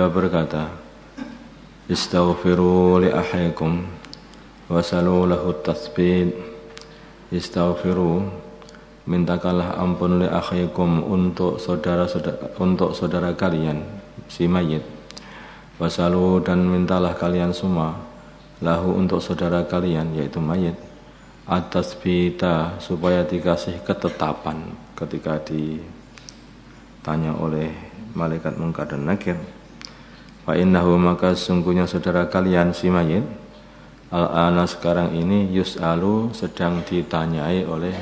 Beliau berkata, Istaghfiru li akhikum wasalu lahu tathbit. Istaghfiru, mintakanlah ampun li akhikum untuk saudara kalian si mayit. Wasalu, dan mintalah kalian semua lahu untuk saudara kalian yaitu mayit atas bita, supaya dikasih ketetapan ketika ditanya oleh malaikat Munkar dan Nakir. Fa innahu, maka sungguhnya saudara kalian si mayit al-ana, sekarang ini yus'alu, sedang ditanyai oleh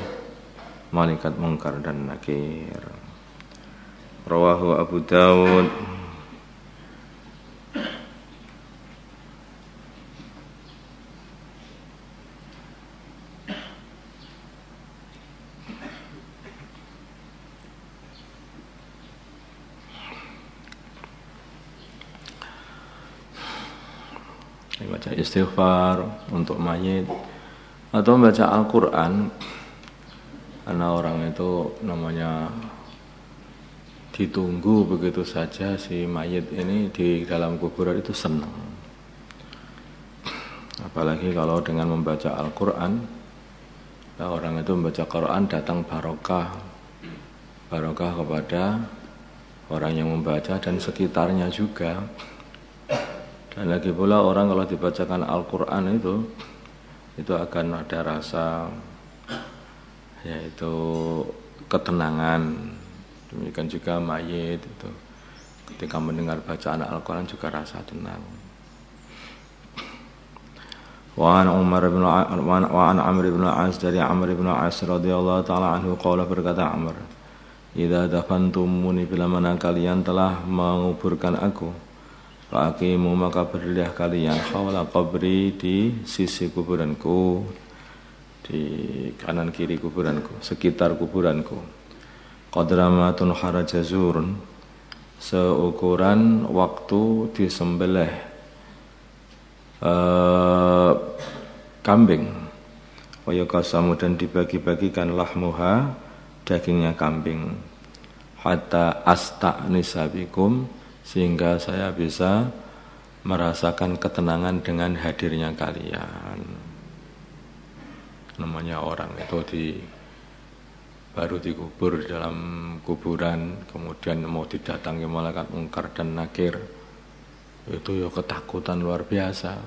malaikat Munkar dan Nakir. Rawahu Abu Dawud. Baca istighfar untuk mayit atau membaca Al-Quran, karena orang itu namanya ditunggu begitu saja. Si mayit ini di dalam kuburan itu senang, apalagi kalau dengan membaca Al-Quran. Orang itu membaca Quran datang barokah kepada orang yang membaca dan sekitarnya juga. Dan lagi pula orang kalau dibacakan Al-Quran itu akan ada rasa yaitu ketenangan. Demikian juga mayit itu ketika mendengar bacaan Al-Quran juga rasa tenang. Wa an Amr bin As, dari Amr bin As radhiyallahu taala anhu qala, berkata Amr, idza dafantumuni, bila mana kalian telah menguburkan aku, fa'aqimu, maka berdirilah kalian khawla qabri, di sisi kuburanku, di kanan kiri kuburanku, sekitar kuburanku. Qadramatun harajazurun, seukuran waktu disembelih kambing. Wa yuqasamu, dan dibagi-bagikan lahmuha, dagingnya kambing. Hatta asta'nisa bikum, sehingga saya bisa merasakan ketenangan dengan hadirnya kalian. Namanya orang itu baru dikubur di dalam kuburan, kemudian mau didatangi malaikat Munkar dan Nakir, itu ya ketakutan luar biasa.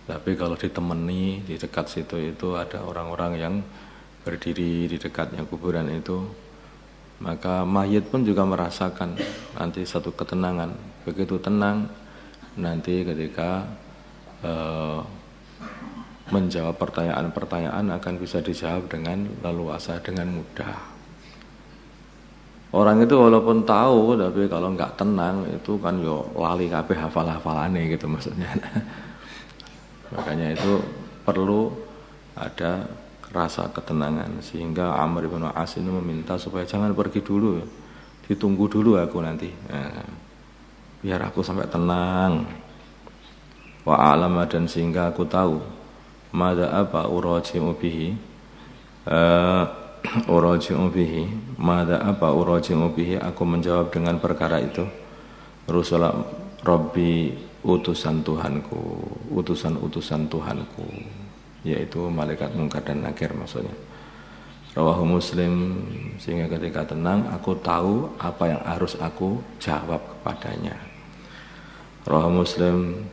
Tapi kalau ditemani di dekat situ itu ada orang-orang yang berdiri di dekatnya kuburan itu, maka mayit pun juga merasakan nanti satu ketenangan. Begitu tenang nanti ketika menjawab pertanyaan-pertanyaan akan bisa dijawab dengan leluasa, dengan mudah. Orang itu walaupun tahu, tapi kalau nggak tenang itu kan yo lali kabeh hafal-hafalane gitu maksudnya. Makanya itu perlu ada rasa ketenangan, sehingga Amr bin As ini meminta supaya jangan pergi dulu, ditunggu dulu aku nanti, biar aku sampai tenang. Wa a'lama, dan sehingga aku tahu, mada apa uraji'u bihi, aku menjawab dengan perkara itu, Rasulullah Rabbi, utusan Tuhanku, yaitu malaikat Munkar dan Nakir maksudnya. Rawahu Muslim, sehingga ketika tenang aku tahu apa yang harus aku jawab kepadanya. Rawahu Muslim.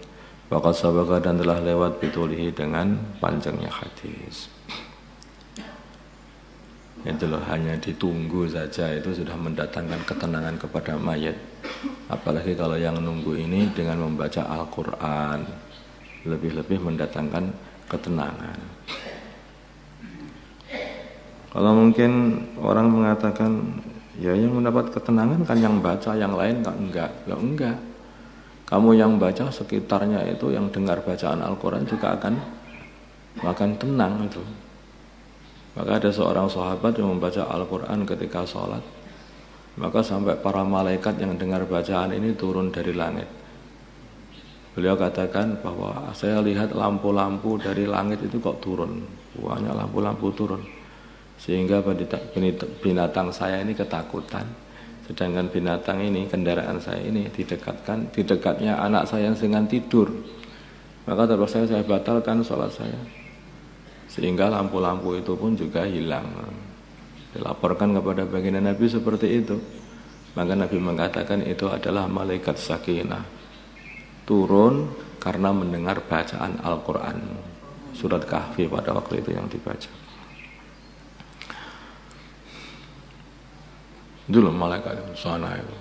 Waqad sabaqa, dan telah lewat bitulihi, dengan panjangnya hadis. Itu loh, hanya ditunggu saja itu sudah mendatangkan ketenangan kepada mayat. Apalagi kalau yang nunggu ini dengan membaca Al-Quran, lebih-lebih mendatangkan ketenangan. Kalau mungkin orang mengatakan, ya yang mendapat ketenangan kan yang baca, yang lain kan enggak. Ya enggak. Kamu yang baca, sekitarnya itu yang dengar bacaan Al-Quran juga akan tenang itu. Maka ada seorang sahabat yang membaca Al-Quran ketika sholat, maka sampai para malaikat yang dengar bacaan ini turun dari langit. Beliau katakan bahwa saya lihat lampu-lampu dari langit itu kok turun, banyak lampu-lampu turun, sehingga binatang saya ini ketakutan. Sedangkan binatang ini, kendaraan saya ini didekatkan, di dekatnya anak saya yang sedang tidur. Maka terpaksa saya batalkan sholat saya. Sehingga lampu-lampu itu pun juga hilang. Dilaporkan kepada baginda Nabi seperti itu. Maka Nabi mengatakan itu adalah malaikat sakinah. Turun karena mendengar bacaan Al-Quran. Surat Kahfi pada waktu itu yang dibaca. Dulu malaikat sana itu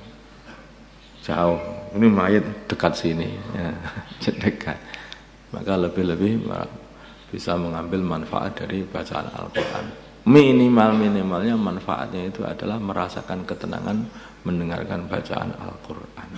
jauh, ini mayat dekat sini ya, dekat, maka lebih-lebih bisa mengambil manfaat dari bacaan Al-Quran. Minimalnya manfaatnya itu adalah merasakan ketenangan mendengarkan bacaan Al-Quran.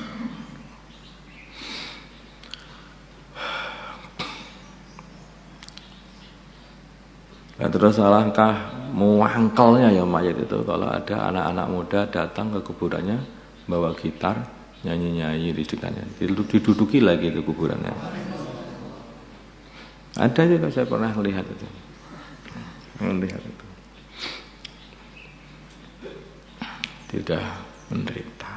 Ya, terus alangkah muangkelnya ya mayat itu kalau ada anak-anak muda datang ke kuburannya bawa gitar nyanyi-nyanyi di dekatnya, diduduki lagi ke kuburannya. Ada juga saya pernah melihat itu. Tidak menderita.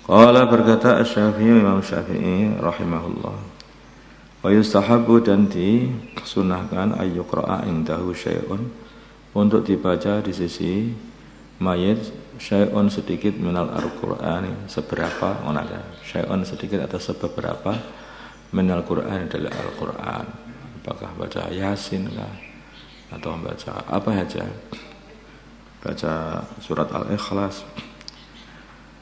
Qala berkata Asy-Syafi'i, Imam Syafi'i rahimahullah. Wa yustahabbu, dan disunahkan ayyuqra'a indahu syai'un, untuk dibaca di sisi mayit syai'un sedikit minal Al-Qur'ani, seberapa ada syai'un sedikit atau sebeberapa minal Qur'an dari Al-Qur'an. Apakah baca Yasin kah atau baca apa saja, baca surat Al-Ikhlas.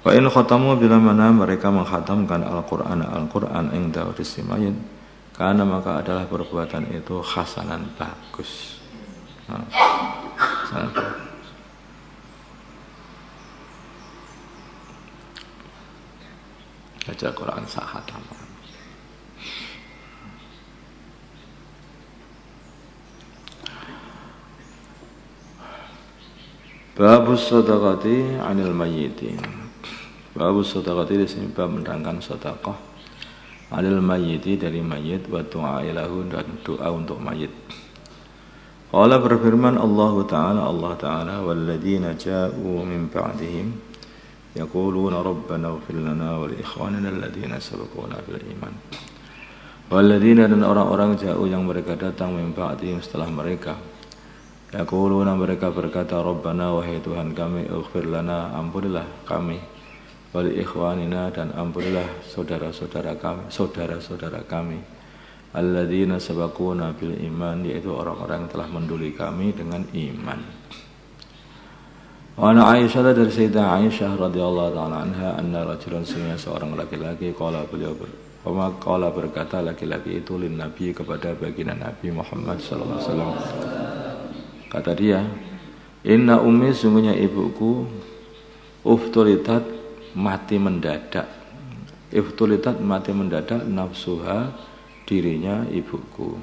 Wa in khatamu, bila mana mereka mengkhatamkan Al-Qur'an indahu di sisi mayit, karena maka adalah perbuatan itu hasanan bagus. Baca Quran sahatam. Babus sadaqati 'anil mayyitin. Babus sadaqati, di sini bab menerangkan sedekah 'anil mayyiti, dari mayit, wa du'a ilahu, dan doa untuk mayit. Qala, berfirman Allah Ta'ala, walladzina ja'u min ba'dihim yaquluna rabbana ighfir lana wa li ikhwanina alladzina sabaquna bil iman. Walladzina, dan orang-orang ja'u yang mereka datang min ba'dihim setelah mereka, yaquluna, mereka berkata, rabbana, wahai Tuhan kami, ighfir lana, ampunilah kami, wali ikhwanina, dan ampunilah saudara-saudara kami, alladzina sabaquna bil iman, yaitu orang-orang yang telah mendahului kami dengan iman. Wa ana Aisyah, dari Sayyidah Aisyah radhiyallahu ta'ala anha, anna rajulan, seorang laki-laki, qala berkata laki-laki itu lin Nabi, kepada baginda Nabi Muhammad sallallahu alaihi wasallam. Kata dia, inna ummi, sungguhnya ibuku, uftulitat, mati mendadak. Iftulitat, mati mendadak, nafsuha, dirinya ibuku.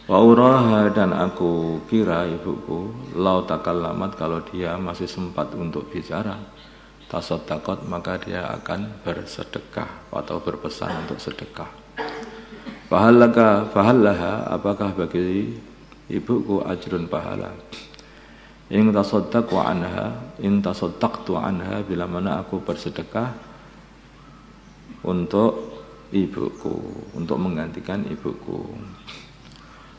Wa uraha, dan aku kira ibuku, lau takallamat, kalau dia masih sempat untuk bicara, tasaddaqat, maka dia akan bersedekah atau berpesan untuk sedekah. Fahallaha, apakah bagi ibuku ajrun, pahala. In tasaddaqtu anha, bila mana aku bersedekah untuk ibuku, untuk menggantikan ibuku.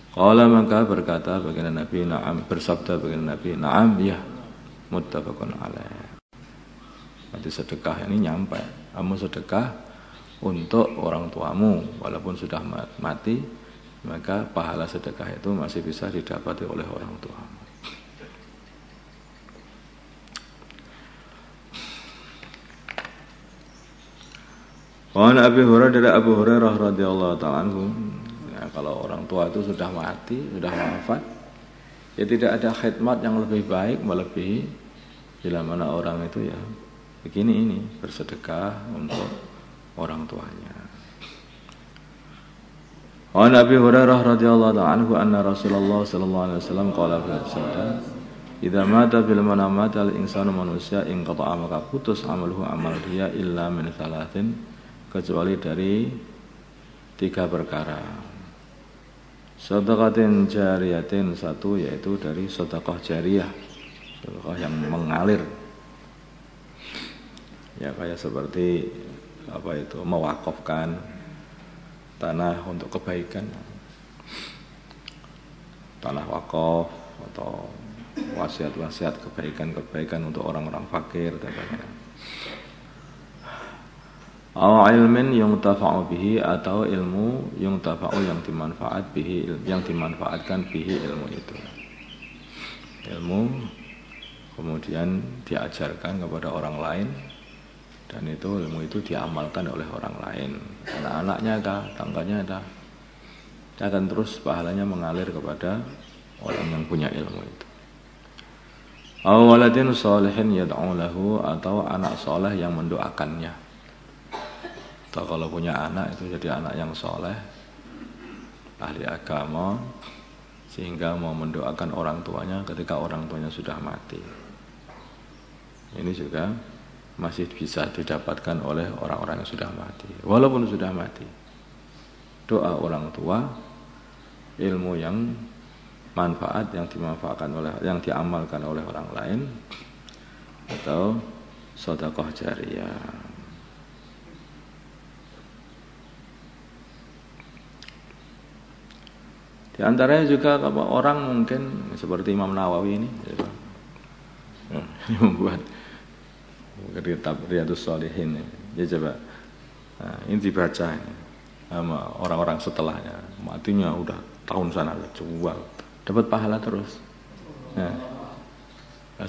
Qala, maka berkata baginda Nabi, na'am, bersabda baginda Nabi, na'am, ya, muttafaqun alaih. Berarti sedekah ini nyampe, kamu sedekah untuk orang tuamu walaupun sudah mati, maka pahala sedekah itu masih bisa didapati oleh orang tuamu. Wa Abi Hurairah, dari Abu Hurairah radhiyallahu ta'ala anhu, ya, kalau orang tua itu sudah mati, sudah wafat, ya tidak ada khidmat yang lebih baik melebihi bila mana orang itu ya begini ini, bersedekah untuk orang tuanya. Wa Abi Hurairah radhiyallahu ta'ala anhu, anna Rasulullah sallallahu alaihi wasallam qala, bersabda, idza mata, bil mana mata al insanu, manusia, inqata'a, maka putus amaluhu, amal dia, illa min thalathin, kecuali dari 3 perkara. Sedekatin jariyatin, 1, yaitu dari sedekah jariyah. sedekah yang mengalir. Ya kayak seperti apa itu, mewakafkan tanah untuk kebaikan, tanah wakaf atau wasiat-wasiat kebaikan-kebaikan untuk orang-orang fakir katanya. Aw ilmin yuntafa'u bihi, atau ilmu yuntafa'u yang dimanfaat bihi, yang dimanfaatkan bihi ilmu itu. Ilmu kemudian diajarkan kepada orang lain, dan itu ilmu itu diamalkan oleh orang lain. Anak-anaknya kah, tangganya kah, akan terus pahalanya mengalir kepada orang yang punya ilmu itu. Aw waladin sholihin yad'u lahu, atau anak soleh yang mendoakannya. Atau kalau punya anak itu jadi anak yang soleh, ahli agama, sehingga mau mendoakan orang tuanya ketika orang tuanya sudah mati. Ini juga masih bisa didapatkan oleh orang-orang yang sudah mati. Walaupun sudah mati, doa orang tua, ilmu yang manfaat yang dimanfaatkan oleh, yang diamalkan oleh orang lain, atau sedekah jariyah. Di antaranya juga orang mungkin seperti Imam Nawawi ini, ini membuat kitab Riyadhus Shalihin. Ya coba, nah, ini dibaca ini sama orang-orang setelahnya, matinya udah tahun sana jual, dapat pahala terus. Nah,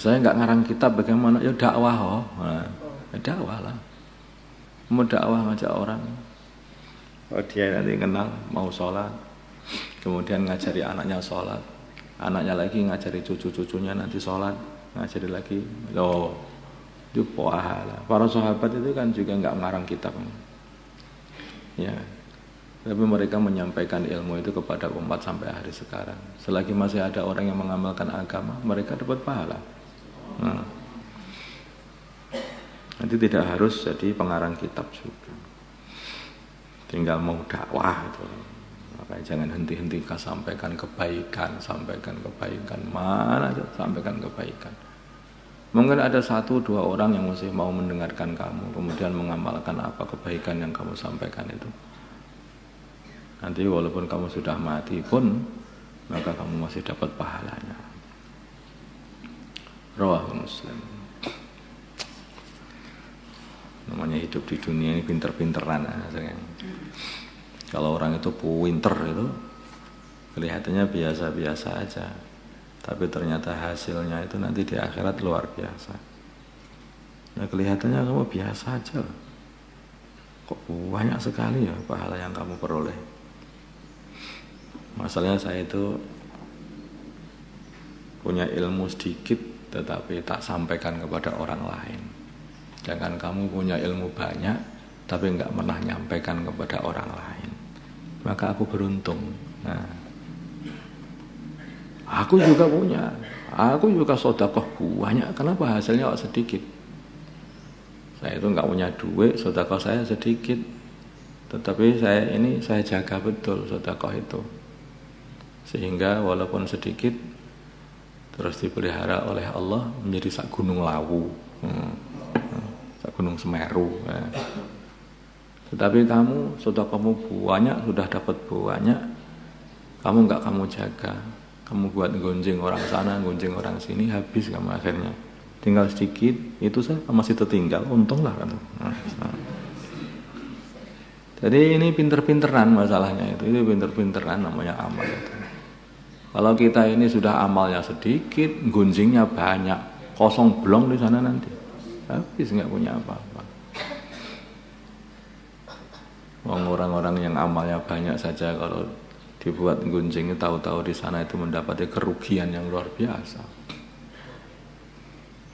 saya nggak ngarang kitab, bagaimana? Ya dakwah, ya dakwah lah, mau dakwah ngajak orang. Oh dia nanti kenal mau sholat, kemudian ngajari anaknya sholat, anaknya lagi ngajari cucu-cucunya nanti sholat, ngajari lagi. Loh, itu pahala. Para sahabat itu kan juga nggak mengarang kitab, ya, tapi mereka menyampaikan ilmu itu kepada umat sampai hari sekarang. Selagi masih ada orang yang mengamalkan agama, mereka dapat pahala. Nah, nanti tidak harus jadi pengarang kitab juga, tinggal mau dakwah itu. Makanya jangan henti-henti sampaikan kebaikan, mana aja sampaikan kebaikan. Mungkin ada 1-2 orang yang masih mau mendengarkan kamu, kemudian mengamalkan apa kebaikan yang kamu sampaikan itu. Nanti walaupun kamu sudah mati pun, maka kamu masih dapat pahalanya. Rawahu Muslim. Namanya hidup di dunia ini pinter-pinteran. Kalau orang itu pinter itu kelihatannya biasa-biasa aja, tapi ternyata hasilnya itu nanti di akhirat luar biasa. Nah kelihatannya kamu biasa aja, kok banyak sekali ya pahala yang kamu peroleh. Masalahnya saya itu punya ilmu sedikit, tetapi tak sampaikan kepada orang lain. Jangan kamu punya ilmu banyak, tapi enggak pernah nyampaikan kepada orang lain, maka aku beruntung. Nah, aku juga punya, aku juga sedekah banyak. Kenapa hasilnya kok sedikit? Saya itu enggak punya duit, sedekah saya sedikit, tetapi saya jaga betul sedekah itu, sehingga walaupun sedikit terus dipelihara oleh Allah menjadi sak gunung Lawu, sak gunung Semeru. Tetapi kamu sudah banyak, sudah dapat banyak, kamu enggak kamu jaga, kamu buat gonjing orang sana, gonjing orang sini, habis kamu akhirnya. Tinggal sedikit, itu saya masih tertinggal, untunglah kan. Jadi ini pinter-pinteran masalahnya itu pinter-pinteran namanya amal itu. Kalau kita ini sudah amalnya sedikit, gonjingnya banyak, kosong blong di sana nanti, habis enggak punya apa-apa. Orang-orang yang amalnya banyak saja kalau dibuat gunjing, tahu-tahu di sana itu mendapati kerugian yang luar biasa.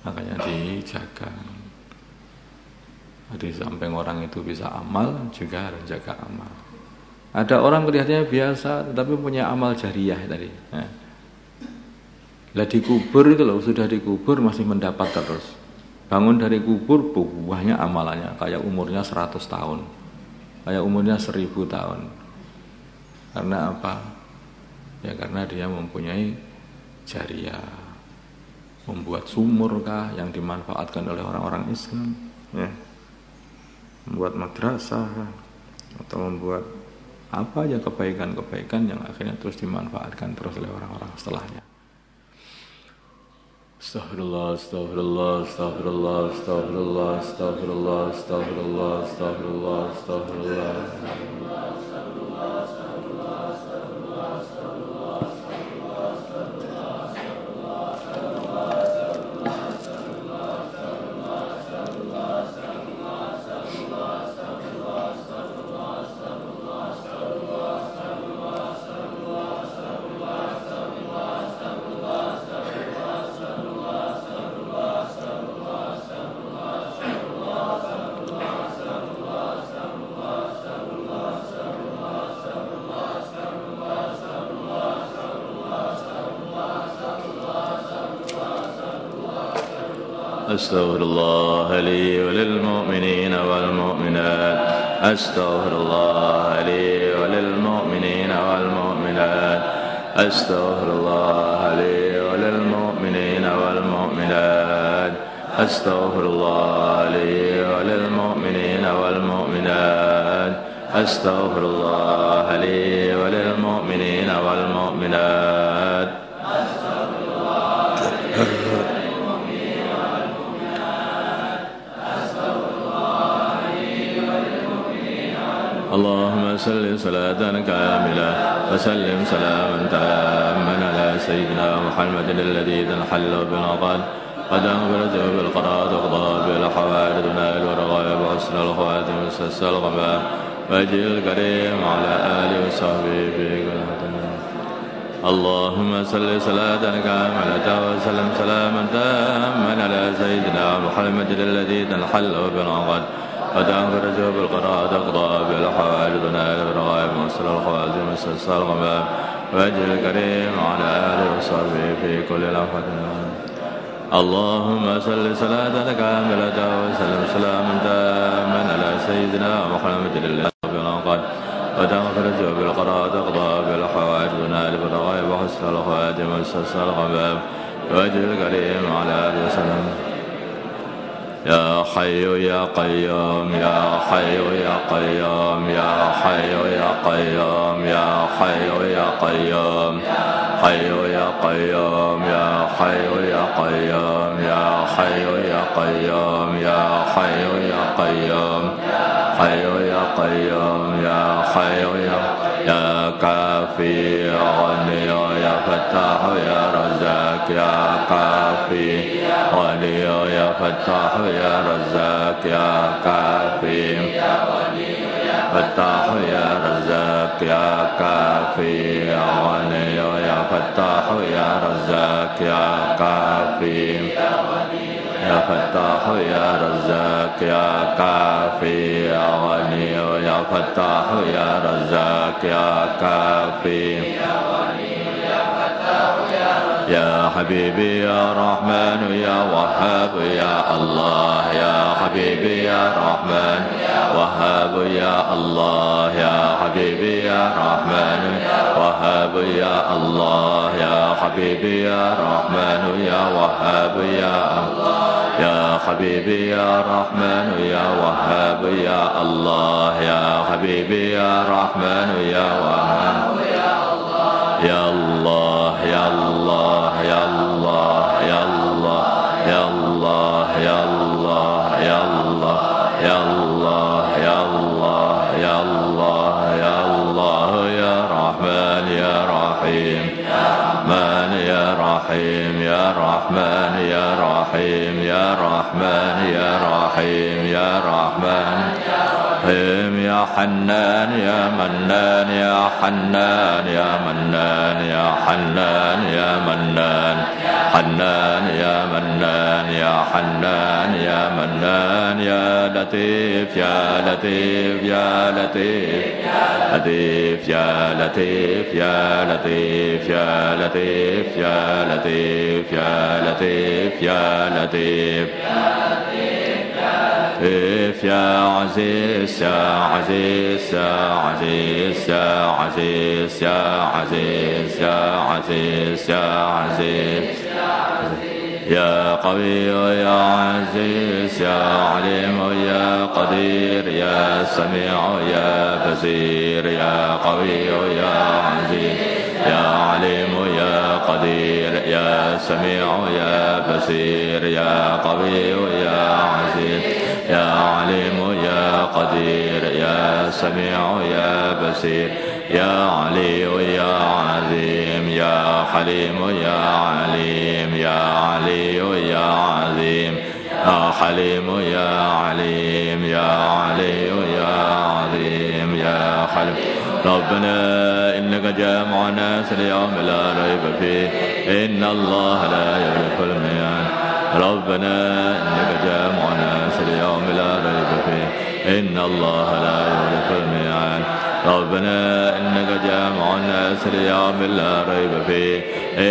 Makanya dijaga. Di samping orang itu bisa amal, juga harus jaga amal. Ada orang kelihatannya biasa, tetapi punya amal jariyah tadi. Lah dikubur itu loh, sudah dikubur masih mendapat terus. Bangun dari kubur, banyak amalannya, kayak umurnya 100 tahun. Kayak umurnya 1000 tahun. Karena apa? Ya karena dia mempunyai jariyah. membuat sumur kah yang dimanfaatkan oleh orang-orang Islam, ya, membuat madrasah kah, atau membuat apa aja kebaikan-kebaikan yang akhirnya terus dimanfaatkan terus oleh orang-orang setelahnya. Astaghfirullah, astaghfirullah, astaghfirullah, astaghfirullah, astaghfirullah, astaghfirullah, astaghfirullah, astaghfirullah. أستغفر الله لي وللمؤمنين والمؤمنات أستغفر الله لي وللمؤمنين والمؤمنات أستغفر الله لي وللمؤمنين والمؤمنات أستغفر الله لي وللمؤمنين والمؤمنات أستغفر الله لي وللمؤمنين والمؤمنات اللهم صل صلاة كاملة وسلم سلاما تاما على سيدنا محمد الذي تنحل بالعقد قد أغفرته بالقرآن تقضى بالحوائج تنال والرغائب وحسن الخواتم وسس الغمام وجه الكريم على آله وصحبه في كل اللهم صل صلاة كاملة وسلم سلاما تاما على سيدنا محمد الذي تنحل بالعقد وتنفرج بالقراءة تقضى بالحوائج تنال بالرغائب وصل الخواتم وسس الغمام وجه الكريم على آله وصحبه في كل لمحة اللهم صل صلاة كاملة وسلم سلاما تاما على سيدنا محمد الذي بالعقد وتنفرج بالقراءة تقضى بالحوائج تنال بالرغائب وحسن الخواتم وسس الغمام وجه الكريم على آله وسلم يا حي يا قيوم يا حي يا قيوم يا حي يا قيوم يا حي يا قيوم حي يا قيوم يا حي يا قيوم يا حي يا قيوم يا حي يا قيوم حي يا قيوم يا حي يا كافي يا غني يا فتاح يا رزاق يا كافي غني يا فتاح يا رزاق يا كافي فتاح يا رزاق يا كافي يا غني يا فتاح يا رزاق يا كافي يا فتاح يا رزاق يا كافي يا غني يا فتاح يا رزاق يا كافي يا حبيبي يا رحمن يا وهاب يا الله يا حبيبي يا رحمن وهاب يا الله يا حبيبي يا رحمن وهاب يا الله يا حبيبي يا رحمن يا وهاب يا الله يا حبيبي يا رحمن يا وهاب يا الله يا حبيبي يا رحمن يا وهاب يا الله يا الله يا الله يا الله يا الله يا الله يا الله يا الله يا الله يا الله يا الله يا رحمن يا رحيم من يا رحيم يا رحمن يا رحيم يا رحمن يا رحيم يا رحمن يا حنان يا منان يا حنان يا منان يا حنان يا منان حنان يا منان يا حنان يا منان يا لطيف يا لطيف يا لطيف لطيف يا لطيف يا لطيف يا لطيف يا لطيف يا لطيف يا لطيف يا عزيز يا عزيز يا عزيز يا عزيز يا عزيز يا عزيز يا عزيز يا قوي يا عزيز يا عليم يا قدير يا سميع يا بصير يا قوي يا عزيز يا عليم يا قدير يا سميع يا بصير يا قوي يا عزيز يا عليم يا قدير يا سميع يا بصير يا علي يا عظيم يا حليم يا عليم يا علي يا عظيم يا حليم يا عليم يا علي يا عظيم يا حليم ربنا إنك جامع الناس ليوم لا ريب فيه إن الله لا يخلف الميعاد ربنا إنك جامع الناس ليوم لا ريب فيه إن الله لا يخلف الميعاد ربنا إنك جامع الناس ليوم لا ريب فيه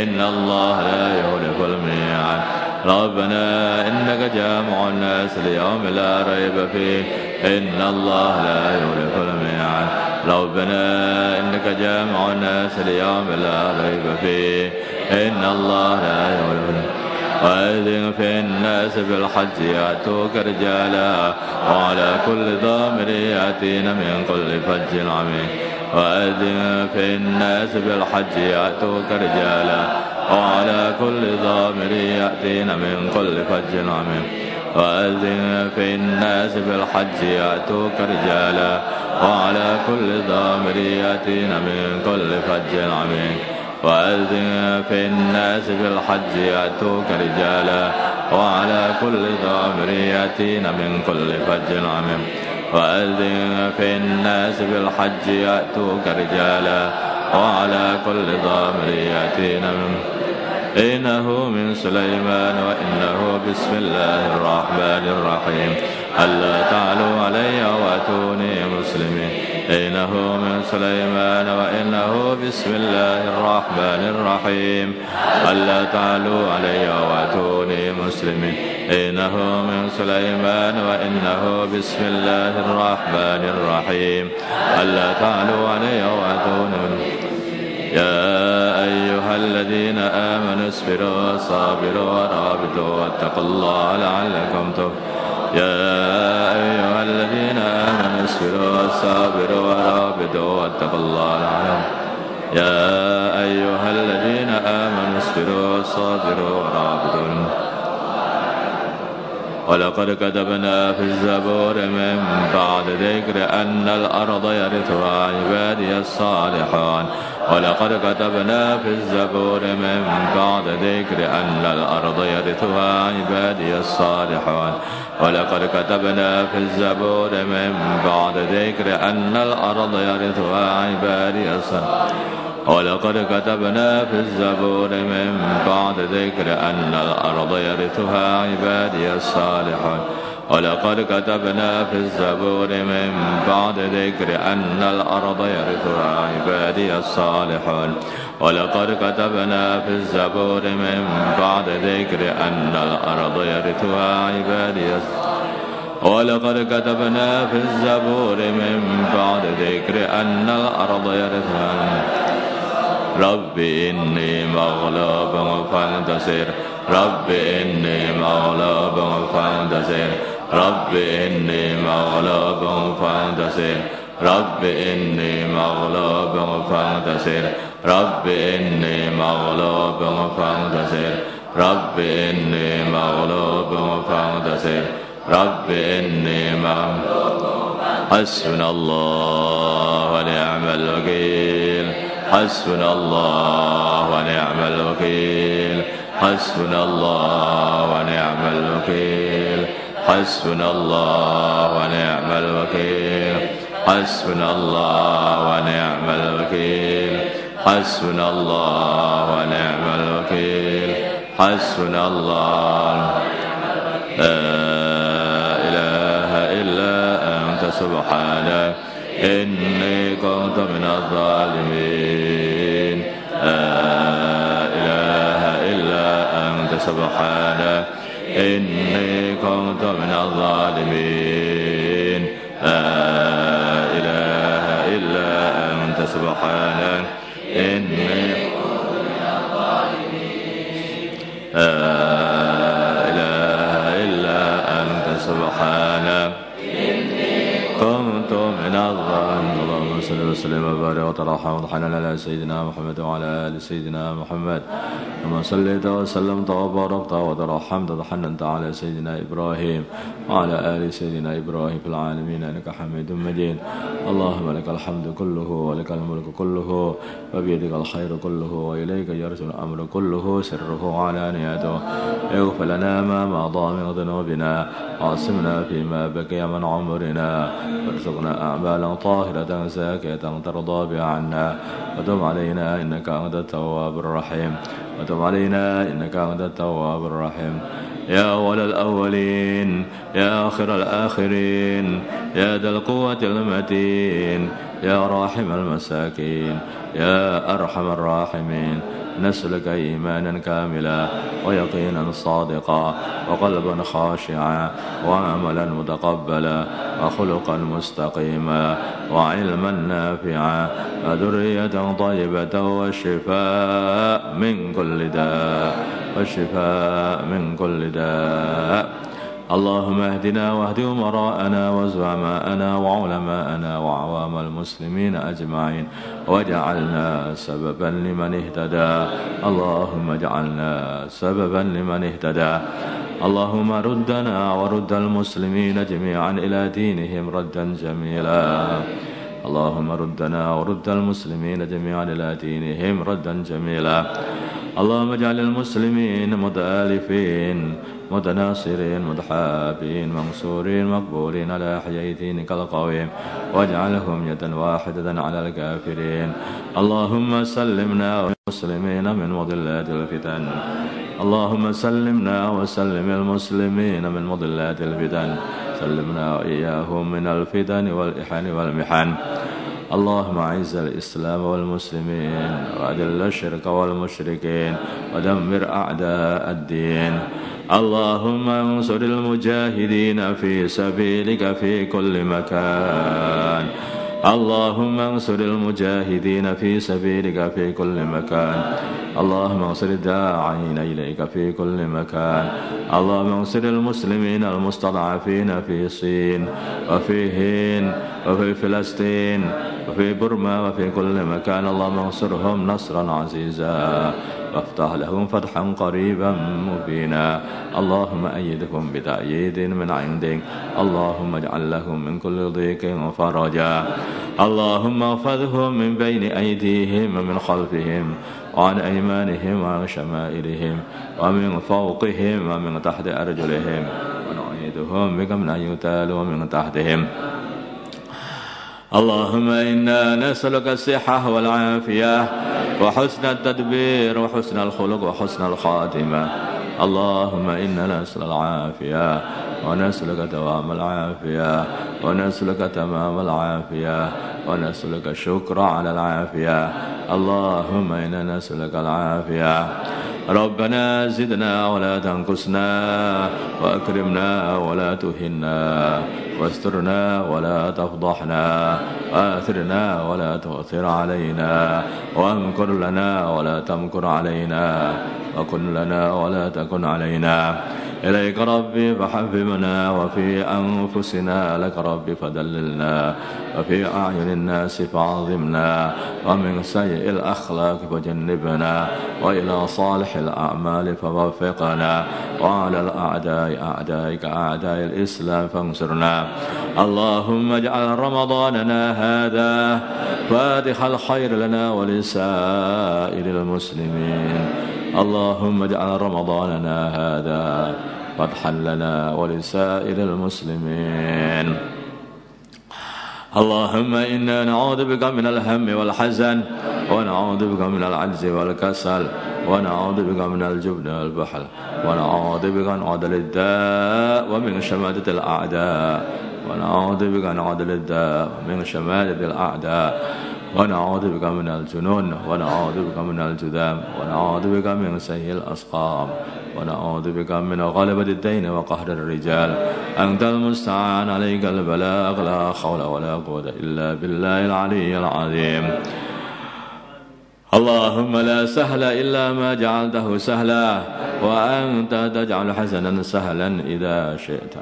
إن الله لا يخلف الميعاد ربنا إنك جامع الناس ليوم لا ريب فيه إن الله لا يخلف الميعاد ربنا إنك جامع الناس ليوم لا ريب فيه إن الله لا يخلف الميعاد وأذن في الناس بالحج يأتوك رجالا وعلى كل ضامر يأتين من كل فج عميق وأذن في الناس بالحج يأتوك رجالا وعلى كل ضامر يأتين من كل فج عميق وأذن في الناس بالحج يأتوك رجالا وعلى كل ضامر يأتين من كل فج عميق وأذن في الناس بالحج يأتوك رجالا وعلى كل ضامر يأتين من كل فج عميق وأذن في الناس بالحج يأتوك رجالا وعلى كل ضامر يأتين من إنه من سليمان وإنه بسم الله الرحمن الرحيم ألا تعلوا علي وأتوني مسلمين إنه من سليمان وإنه بسم الله الرحمن الرحيم ألا تعلوا علي وأتوني مسلمين إنه من سليمان وإنه بسم الله الرحمن الرحيم ألا تعلوا علي وأتوني مسلمين يا أيها الذين آمنوا اصبروا وصابروا ورابطوا واتقوا الله لعلكم تفلحون يا أيها الذين آمنوا اصبروا وصابروا ورابطوا واتقوا الله لعلكم يا أيها الذين آمنوا اصبروا وصابروا ورابطوا ولقد كتبنا في الزبور من بعد ذكر أن الأرض يرثها عبادي الصالحون ولقد كتبنا في الزبور من بعد ذكر أن الأرض يرثها عبادي الصالحون ولقد كتبنا في الزبور من بعد ذكر أن الأرض يرثها عبادي الصالحون ولقد كتبنا في الزبور من بعد ذكر أن الأرض يرثها عبادي الصالحون ولقد كتبنا في الزبور من بعد ذكر أن الأرض يرثها عبادي الصالحون ولقد كتبنا في الزبور من بعد ذكر أن الأرض يرثها عبادي ولقد كتبنا في الزبور من بعد ذكر أن الأرض يرثها رب إني مغلوب فانتصر رب إني مغلوب فانتصر رب إني مغلوب فانتصر رب إني مغلوب فانتصر رب إني مغلوب فانتصر رب إني مغلوب فانتصر رب إني مغلوب حسبنا الله ونعم الوكيل حسبنا الله ونعم الوكيل حسبنا الله ونعم الوكيل حسبنا الله ونعم الوكيل حسبنا الله ونعم الوكيل حسبنا الله ونعم الوكيل حسبنا الله لا إله إلا أنت سبحانك إني كنت من الظالمين لا إله إلا أنت سبحانك إني كنت من الظالمين لا إله إلا أنت سبحانك إني كنت من الظالمين وسلم وبارك وترحم وتحنن على سيدنا محمد وعلى آل سيدنا محمد كما صليت وسلمت وباركت وترحمت وتحننت على سيدنا إبراهيم وعلى آل سيدنا إبراهيم في العالمين إنك حميد مجيد. اللهم لك الحمد كله ولك الملك كله وبيدك الخير كله وإليك يرجع الأمر كله سره وعلانيته. اغفر لنا ما مضى من ذنوبنا وعصمنا فيما بقي من عمرنا وارزقنا أعمالا طاهرة زاكية ترضى بها عنا وتب علينا إنك أنت التواب الرحيم وتب علينا إنك أنت التواب الرحيم. يا أول الأولين يا آخر الآخرين يا ذا القوة المتين يا راحم المساكين يا أرحم الراحمين نسألك إيمانا كاملا ويقينا صادقا وقلبا خاشعا وعملا متقبلا وخلقا مستقيما وعلما نافعا وذرية طيبة والشفاء من كل داء والشفاء من كل داء. اللهم اهدنا واهد أمراءنا وزعماءنا وعلماءنا وعوام المسلمين أجمعين واجعلنا سببا لمن اهتدى. اللهم اجعلنا سببا لمن اهتدى. اللهم ردنا ورد المسلمين جميعا إلى دينهم ردا جميلا. اللهم ردنا ورد المسلمين جميعا إلى دينهم ردا جميلا. اللهم اجعل المسلمين متآلفين متناصرين متحابين منصورين مقبولين على أحياء دينك القويم واجعلهم يدا واحدة على الكافرين. اللهم سلمنا والمسلمين من مضلات الفتن. اللهم سلمنا وسلم المسلمين من مضلات الفتن. سلمنا وإياهم من الفتن والإحن والمحن. اللهم أعز الإسلام والمسلمين وأذل الشرك والمشركين ودمر أعداء الدين. اللهم انصر المجاهدين في سبيلك في كل مكان. اللهم انصر المجاهدين في سبيلك في كل مكان. اللهم انصر الداعين إليك في كل مكان. اللهم انصر المسلمين المستضعفين في الصين وفي هند وفي فلسطين وفي برما وفي كل مكان. اللهم انصرهم نصرا عزيزا وافتح لهم فتحا قريبا مبينا. اللهم أيدهم بتأييد من عندك. اللهم اجعل لهم من كل ضيق فرجا. اللهم احفظهم من بين أيديهم ومن خلفهم وعن أيمانهم وعن شمائلهم ومن فوقهم ومن تحت أرجلهم ونعيدهم بك من أن يغتالوا من تحتهم. اللهم إنا نسألك الصحة والعافية وحسن التدبير وحسن الخلق وحسن الخاتمة. اللهم إنا نسأل العافية ونسألك دوام العافية ونسألك تمام العافية ونسألك الشكر على العافية. اللهم إنا نسألك العافية. ربنا زدنا ولا تنقصنا وأكرمنا ولا تهنا واسترنا ولا تفضحنا وآثرنا ولا تؤثر علينا وامكر لنا ولا تمكر علينا وكن لنا ولا تكن علينا. إليك ربي فحببنا وفي أنفسنا لك ربي فدللنا وفي أعين الناس فعظمنا ومن سيء الأخلاق فجنبنا وإلى صالح الأعمال فوفقنا وعلى الأعداء أعدائك أعداء الإسلام فانصرنا. اللهم اجعل رمضاننا هذا فاتح الخير لنا ولسائر المسلمين. اللهم اجعل رمضاننا هذا فتحا لنا ولسائر المسلمين. اللهم إنا نعوذ بك من الهم والحزن ونعوذ بك من العجز والكسل ونعوذ بك من الجبن والبخل ونعوذ بك من عدل الداء ومن شماتة الأعداء ونعوذ بك من عدل الداء ومن شماتة الأعداء ونعوذ بك من الجنون ونعوذ بك من الجذام ونعوذ بك من سيء الأسقام ونعوذ بك من غلبة الدين وقهر الرجال. أنت المستعان عليك البلاغ لا حول ولا قوة إلا بالله العلي العظيم. اللهم لا سهل إلا ما جعلته سهلا وأنت تجعل حزنا سهلا إذا شئت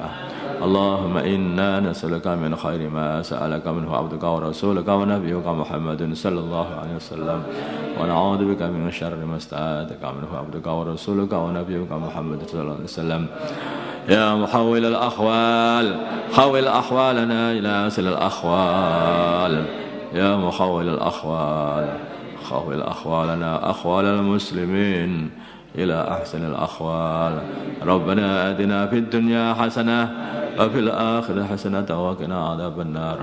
اللهم إنا نسألك من خير ما سألك منه عبدك ورسولك ونبيك محمد صلى الله عليه وسلم ونعوذ بك من شر ما استعاذك منه عبدك ورسولك ونبيك محمد صلى الله عليه وسلم يا محول الأحوال حول أحوالنا إلى أسل الأحوال يا محول الأحوال حول أحوالنا أحوال المسلمين إلى أحسن الأحوال ربنا آتنا في الدنيا حسنة وفي الآخرة حسنة وقنا عذاب النار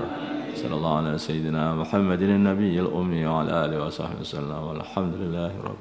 صلى الله على سيدنا محمد النبي الأمي وعلى آله وصحبه وسلم والحمد لله رب